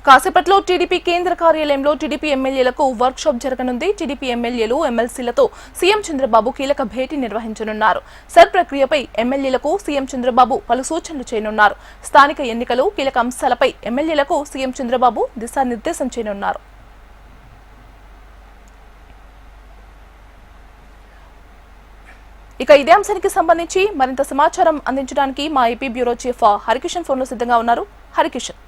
కాసేపట్లో టీడీపీ కేంద్ర కార్యాలయంలో టీడీపీ ఎమ్మెల్యేలకు వర్క్ షాప్ జరగనుంది. టీడీపీ ఎమ్మెల్యేలు ఎమ్మెల్సీలతో సీఎం చంద్రబాబు కీలక భేటీ నిర్వహించనున్నారు. సర్ ప్రక్రియపై ఎమ్మెల్యేలకు సీఎం చంద్రబాబు పలు సూచనలు చేయనున్నారు. స్థానిక ఎన్నికలు కీలక అంశాలపై ఎమ్మెల్యేలకు సీఎం చంద్రబాబు దిశానిర్దేశం చేయనున్నారు. ఇక ఇదే అంశానికి సంబంధించి మరింత సమాచారం అందించడానికి మా AP bureau chief Harikishan phone లో సిద్ధంగా ఉన్నారు. హరికిషన్,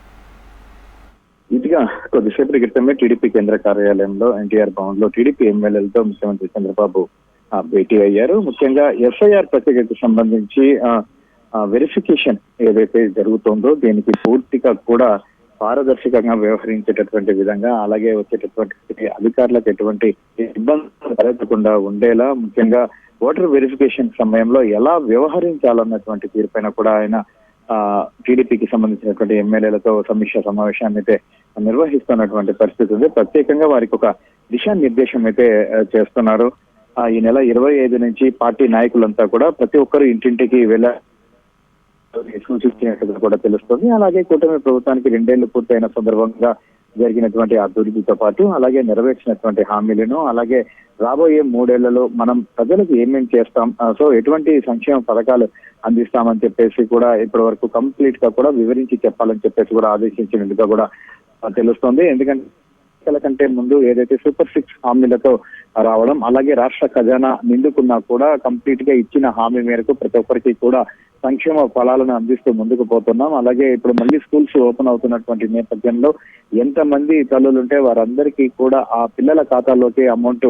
ఇదిగా కొద్దిసేపటి క్రితమే టీడీపీ కేంద్ర కార్యాలయంలో ఎన్టీఆర్ భవన్ లో టీడీపీ ఎమ్మెల్యేలతో ముఖ్యమంత్రి చంద్రబాబు భేటీ అయ్యారు. ముఖ్యంగా ఎఫ్ఐఆర్ ప్రక్రియకు సంబంధించి వెరిఫికేషన్ ఏదైతే జరుగుతుందో దీనికి పూర్తిగా కూడా పారదర్శకంగా వ్యవహరించేటటువంటి విధంగా, అలాగే వచ్చేటటువంటి అధికారులకు ఎటువంటి ఇబ్బందులు తలెత్తకుండా ఉండేలా, ముఖ్యంగా ఓటర్ వెరిఫికేషన్ సమయంలో ఎలా వ్యవహరించాలన్నటువంటి తీరుపైన కూడా ఆయన టీడీపీకి సంబంధించినటువంటి ఎమ్మెల్యేలతో సమీక్ష సమావేశాన్ని అయితే నిర్వహిస్తున్నటువంటి పరిస్థితి ఉంది. ప్రత్యేకంగా వారికి ఒక దిశానిర్దేశం అయితే చేస్తున్నారు. ఈ నెల 25 నుంచి పార్టీ నాయకులంతా కూడా ప్రతి ఒక్కరు ఇంటింటికి సూచించినట్టుగా కూడా తెలుస్తుంది. అలాగే కూటమి ప్రభుత్వానికి 2 ఏళ్లు పూర్తయిన సందర్భంగా జరిగినటువంటి అభివృద్ధితో పాటు అలాగే నెరవేర్చినటువంటి హామీలను, అలాగే రాబోయే 3 ఏళ్లలో మనం ప్రజలకు ఏమేమి చేస్తాం, సో ఎటువంటి సంక్షేమ పథకాలు అందిస్తామని చెప్పేసి కూడా ఇప్పటి వరకు కంప్లీట్ గా కూడా వివరించి చెప్పాలని చెప్పేసి కూడా ఆదేశించినట్టుగా కూడా తెలుస్తోంది. ఎందుకంటే కంటే ముందు ఏదైతే సూపర్ 6 హామీలతో రావడం, అలాగే రాష్ట్ర ఖజానా నిండుకున్నా కూడా కంప్లీట్ గా ఇచ్చిన హామీ మేరకు ప్రతి ఒక్కరికి కూడా సంక్షేమ ఫలాలను అందిస్తూ ముందుకు పోతున్నాం. అలాగే ఇప్పుడు మళ్ళీ స్కూల్స్ ఓపెన్ అవుతున్నటువంటి నేపథ్యంలో ఎంతమంది తల్లులుంటే వారందరికీ కూడా ఆ పిల్లల ఖాతాల్లోకి అమౌంట్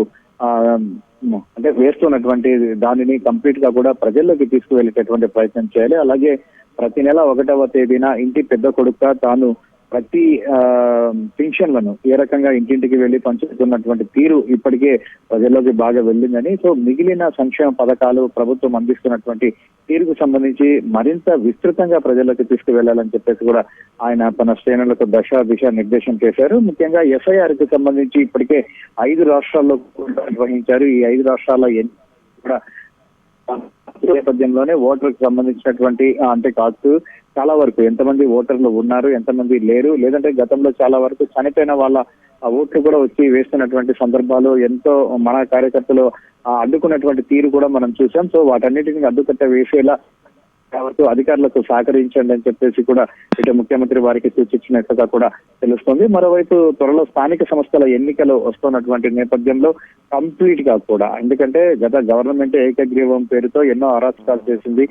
అంటే వేస్తున్నటువంటి దానిని కంప్లీట్ గా కూడా ప్రజల్లోకి తీసుకువెళ్ళేటటువంటి ప్రయత్నం చేయాలి. అలాగే ప్రతి నెల 1వ తేదీన ఇంటి పెద్ద కొడుకుగా తాను ప్రతి పింఛన్లను ఏ రకంగా ఇంటింటికి వెళ్లి పంచుతున్నటువంటి తీరు ఇప్పటికే ప్రజల్లోకి బాగా వెళ్ళిందని, సో మిగిలిన సంక్షేమ పథకాలు ప్రభుత్వం అందిస్తున్నటువంటి తీరుకు సంబంధించి మరింత విస్తృతంగా ప్రజల్లోకి తీసుకువెళ్లాలని చెప్పేసి కూడా ఆయన తన శ్రేణులకు దిశ నిర్దేశం చేశారు. ముఖ్యంగా ఎఫ్ఐఆర్ కి సంబంధించి ఇప్పటికే 5 రాష్ట్రాల్లో నిర్వహించారు. ఈ 5 రాష్ట్రాల కూడా నేపథ్యంలోనే ఓటర్కి సంబంధించినటువంటి అంటే కాదు చాలా వరకు ఎంతమంది ఓటర్లు ఉన్నారు, ఎంతమంది లేరు, లేదంటే గతంలో చాలా వరకు చనిపోయిన వాళ్ళ ఓట్లు కూడా వచ్చి వేస్తున్నటువంటి సందర్భాలు ఎంతో మన కార్యకర్తలు అడ్డుకున్నటువంటి తీరు కూడా మనం చూసాం. సో వాటన్నిటిని అడ్డుకట్ట వేసేలా కాబట్టి అధికారులకు సహకరించండి అని చెప్పేసి కూడా ఇటు ముఖ్యమంత్రి వారికి సూచించినట్టుగా కూడా తెలుస్తోంది. మరోవైపు త్వరలో స్థానిక సంస్థల ఎన్నికలు వస్తున్నటువంటి నేపథ్యంలో కంప్లీట్ గా కూడా, ఎందుకంటే గత గవర్నమెంట్ ఏకగ్రీవం పేరుతో ఎన్నో అరాచకాలు చేసింది.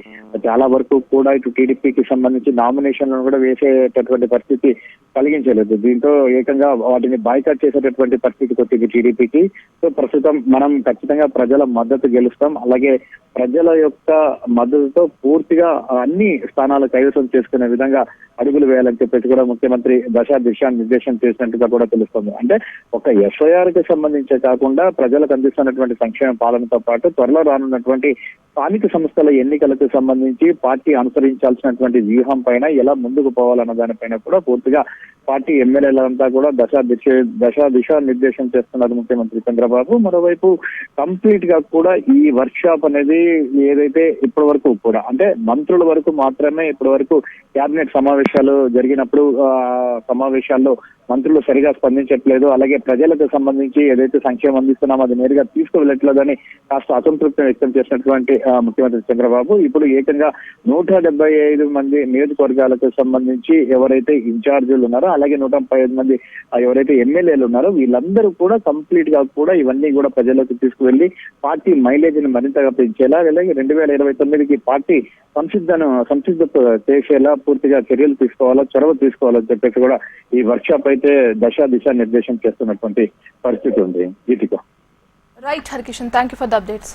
చాలా వరకు కూడా ఇటు టీడీపీకి సంబంధించి నామినేషన్లను కూడా వేసేటటువంటి పరిస్థితి కలిగించలేదు. దీంతో ఏకంగా వాటిని బాయ్కాట్ చేసేటటువంటి పరిస్థితికి వచ్చింది టీడీపీకి. సో ప్రస్తుతం మనం ఖచ్చితంగా ప్రజల మద్దతు గెలుస్తాం, అలాగే ప్రజల యొక్క మద్దతుతో పూర్తిగా అన్ని స్థానాలు కైవసం చేసుకునే విధంగా అడుగులు వేయాలని చెప్పేసి కూడా ముఖ్యమంత్రి దిశానిర్దేశం చేసినట్టుగా కూడా తెలుస్తుంది. అంటే ఒక ఎఫ్ఐఆర్ కి సంబంధించే కాకుండా ప్రజలకు అందిస్తున్నటువంటి సంక్షేమ పాలనతో పాటు త్వరలో రానున్నటువంటి స్థానిక సంస్థల ఎన్నికలకు సంబంధించి పార్టీ అనుసరించాల్సినటువంటి వ్యూహం పైన ఎలా ముందుకు పోవాలన్న దానిపైన కూడా పూర్తిగా పార్టీ ఎమ్మెల్యేలంతా కూడా దిశానిర్దేశం చేస్తున్నారు ముఖ్యమంత్రి చంద్రబాబు. మరోవైపు కంప్లీట్ గా కూడా ఈ వర్క్ షాప్ అనేది ఏదైతే ఇప్పటి వరకు కూడా అంటే మంత్రుల వరకు మాత్రమే ఇప్పటి వరకు కేబినెట్ సమావేశాలు జరిగినప్పుడు సమావేశాల్లో మంత్రులు సరిగా స్పందించట్లేదు, అలాగే ప్రజలకు సంబంధించి ఏదైతే సంక్షేమం అందిస్తున్నామో అది నేరుగా తీసుకువెళ్ళట్లేదని కాస్త అసంతృప్తిని వ్యక్తం చేసినటువంటి ముఖ్యమంత్రి చంద్రబాబు ఇప్పుడు ఏకంగా 175 మంది నియోజకవర్గాలకు సంబంధించి ఎవరైతే ఇన్ఛార్జీలు ఉన్నారో, అలాగే 135 మంది ఎవరైతే ఎమ్మెల్యేలు ఉన్నారో వీళ్ళందరూ కూడా కంప్లీట్ గా కూడా ఇవన్నీ కూడా ప్రజల్లోకి తీసుకువెళ్లి పార్టీ మైలేజ్ ని మరింతగా పెంచేలా, అలాగే 2029కి పార్టీ సంసిద్ధ చేసేలా పూర్తిగా చర్యలు తీసుకోవాలా, చొరవ తీసుకోవాలని చెప్పేసి కూడా ఈ వర్క్ షాప్ అయితే దిశానిర్దేశం చేస్తున్నటువంటి పరిస్థితి ఉంది. Right Harikishan, thank you for the updates.